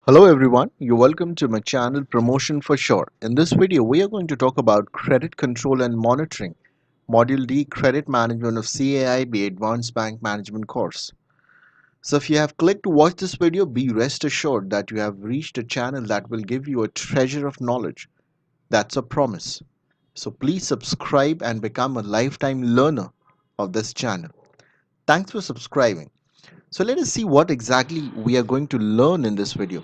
Hello everyone, you're welcome to my channel Promotion for Sure. In this video, we are going to talk about credit control and monitoring, Module D Credit Management of CAIB Advanced Bank Management course. So if you have clicked to watch this video, be rest assured that you have reached a channel that will give you a treasure of knowledge. That's a promise. So please subscribe and become a lifetime learner of this channel. Thanks for subscribing. So let us see what exactly we are going to learn in this video.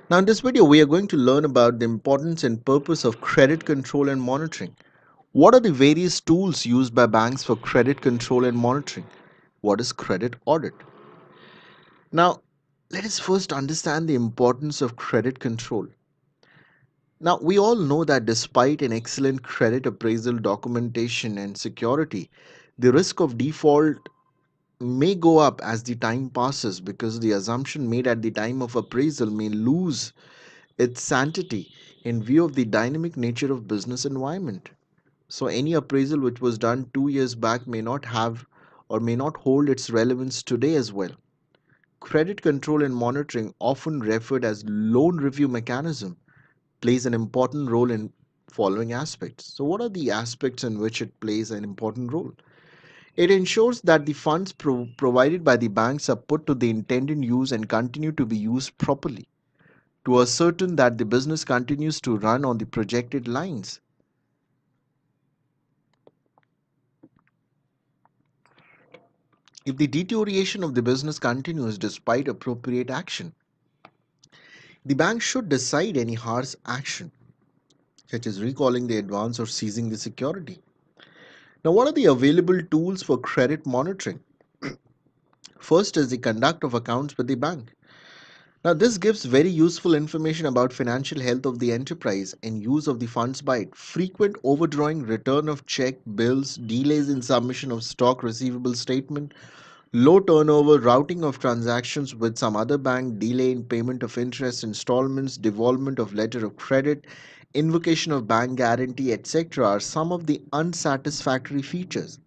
Now in this video, we are going to learn about the importance and purpose of credit control and monitoring. What are the various tools used by banks for credit control and monitoring? What is credit audit? Now, let us first understand the importance of credit control. Now, we all know that despite an excellent credit appraisal documentation and security, the risk of default may go up as the time passes because the assumption made at the time of appraisal may lose its sanctity in view of the dynamic nature of business environment. So any appraisal which was done 2 years back may not have or may not hold its relevance today as well. Credit control and monitoring, often referred as loan review mechanism, plays an important role in following aspects. So what are the aspects in which it plays an important role? It ensures that the funds provided by the banks are put to the intended use and continue to be used properly, to ascertain that the business continues to run on the projected lines. If the deterioration of the business continues despite appropriate action, the bank should decide any harsh action, such as recalling the advance or seizing the security. Now, what are the available tools for credit monitoring? First is the conduct of accounts with the bank. Now, this gives very useful information about financial health of the enterprise and use of the funds by it. Frequent overdrawing, return of check, bills, delays in submission of stock receivable statement, low turnover, routing of transactions with some other bank, delay in payment of interest installments, devolvement of letter of credit, invocation of bank guarantee, etc. are some of the unsatisfactory features.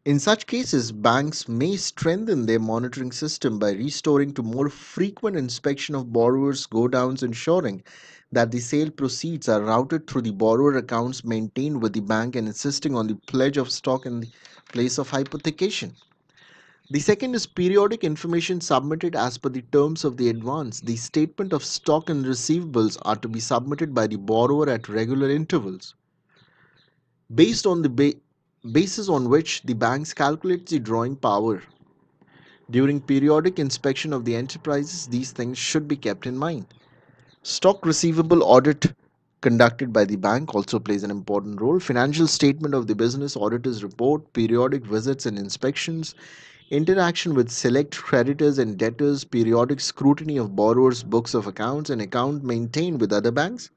In such cases, banks may strengthen their monitoring system by restoring to more frequent inspection of borrowers' go downs, ensuring that the sale proceeds are routed through the borrower accounts maintained with the bank, and insisting on the pledge of stock in the place of hypothecation. The second is periodic information submitted as per the terms of the advance. The statement of stock and receivables are to be submitted by the borrower at regular intervals, based on the basis on which the banks calculate the drawing power. During periodic inspection of the enterprises, these things should be kept in mind. Stock receivable audit conducted by the bank also plays an important role. Financial statement of the business, auditors report, periodic visits and inspections, interaction with select creditors and debtors, periodic scrutiny of borrowers' books of accounts and account maintained with other banks,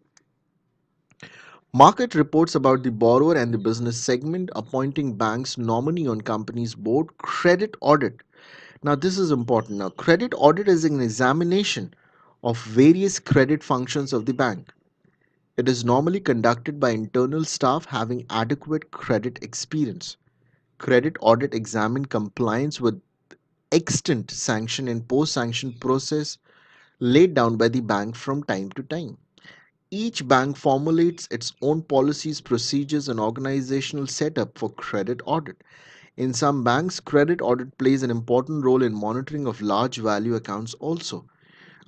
market reports about the borrower and the business segment, appointing banks nominee on company's board, credit audit. Now this is important. Now credit audit is an examination of various credit functions of the bank. It is normally conducted by internal staff having adequate credit experience. Credit audit examine compliance with extant sanction and post-sanction process laid down by the bank from time to time. Each bank formulates its own policies, procedures, and organizational setup for credit audit. In some banks, credit audit plays an important role in monitoring of large value accounts also.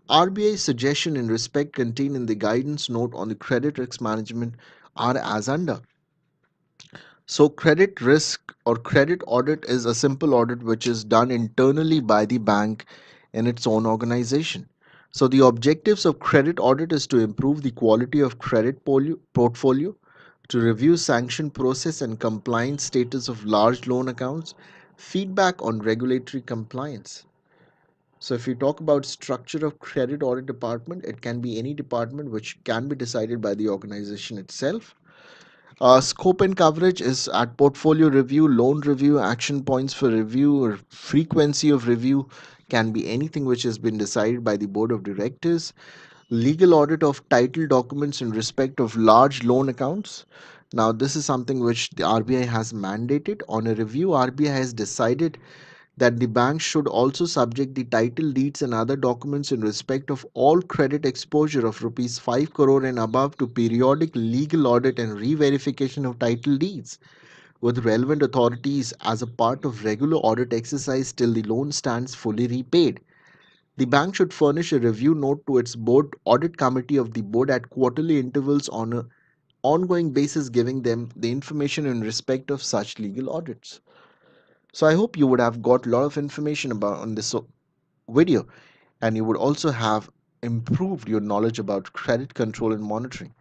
RBI's suggestion in respect contained in the guidance note on the credit risk management are as under. So credit risk or credit audit is a simple audit which is done internally by the bank in its own organization. So the objectives of credit audit is to improve the quality of credit portfolio, to review sanction process and compliance status of large loan accounts, feedback on regulatory compliance. So if we talk about structure of credit audit department, it can be any department which can be decided by the organization itself. Scope and coverage is at portfolio review, loan review, action points for review, or frequency of review can be anything which has been decided by the board of directors. Legal audit of title documents in respect of large loan accounts. Now, this is something which the RBI has mandated. On a review, RBI has decided that the bank should also subject the title deeds and other documents in respect of all credit exposure of rupees 5 crore and above to periodic legal audit and re-verification of title deeds with relevant authorities as a part of regular audit exercise till the loan stands fully repaid. The bank should furnish a review note to its board audit committee of the board at quarterly intervals on an ongoing basis, giving them the information in respect of such legal audits. So I hope you would have got a lot of information about on this video, and you would also have improved your knowledge about credit control and monitoring.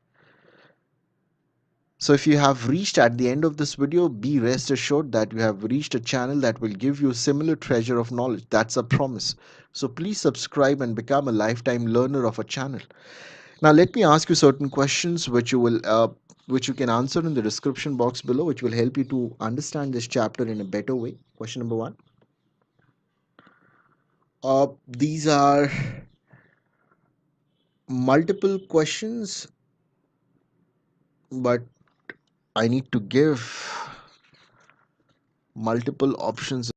So if you have reached at the end of this video, be rest assured that you have reached a channel that will give you a similar treasure of knowledge. That's a promise. So please subscribe and become a lifetime learner of a channel. Now let me ask you certain questions which you can answer in the description box below, which will help you to understand this chapter in a better way. Question number one. These are multiple questions, but I need to give multiple options